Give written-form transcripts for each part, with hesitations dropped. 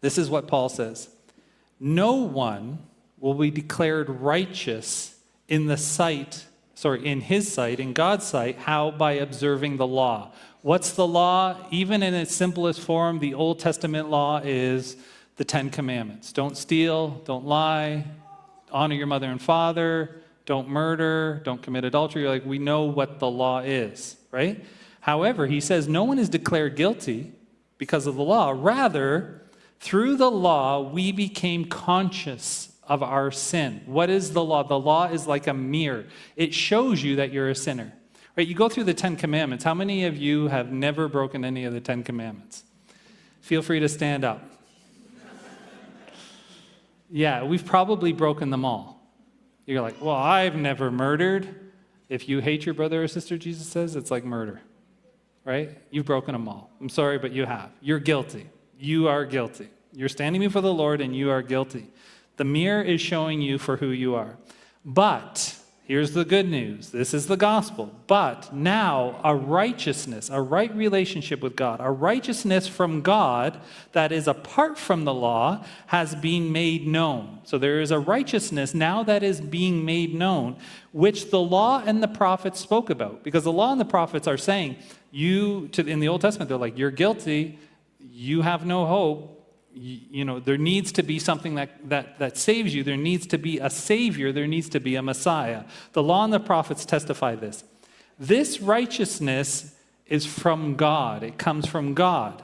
This is what Paul says. No one will be declared righteous in his sight, in God's sight. How? By observing the law. What's the law? Even in its simplest form, the Old Testament law is the 10 Commandments. Don't steal, don't lie, honor your mother and father, don't murder, don't commit adultery. Like, we know what the law is, right? However, he says no one is declared guilty because of the law. Rather, through the law, we became conscious of our sin. What is the law? The law is like a mirror. It shows you that you're a sinner. Right? You go through the 10 Commandments. How many of you have never broken any of the 10 Commandments? Feel free to stand up. Yeah, we've probably broken them all. You're like, well, I've never murdered. If you hate your brother or sister, Jesus says, it's like murder. Right? You've broken them all. I'm sorry, but you have. You're guilty. You are guilty. You're standing before the Lord and you are guilty. The mirror is showing you for who you are. But here's the good news. This is the gospel. But now a righteousness, a right relationship with God, a righteousness from God that is apart from the law has been made known. So there is a righteousness now that is being made known, which the law and the prophets spoke about. Because the law and the prophets are saying, in the Old Testament, they're like, you're guilty, you have no hope. There needs to be something that saves you. There needs to be a Savior. There needs to be a Messiah. The law and the prophets testify this. This righteousness is from God. It comes from God.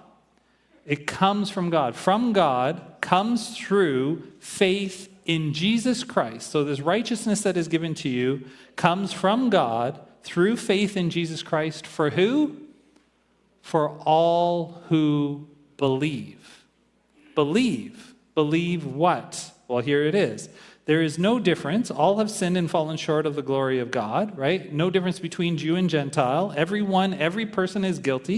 It comes from God. From God comes through faith in Jesus Christ. So this righteousness that is given to you comes from God through faith in Jesus Christ. For who? For all who believe. Believe. Believe what? Well, here it is. There is no difference. All have sinned and fallen short of the glory of God, right? No difference between Jew and Gentile. Every person is guilty.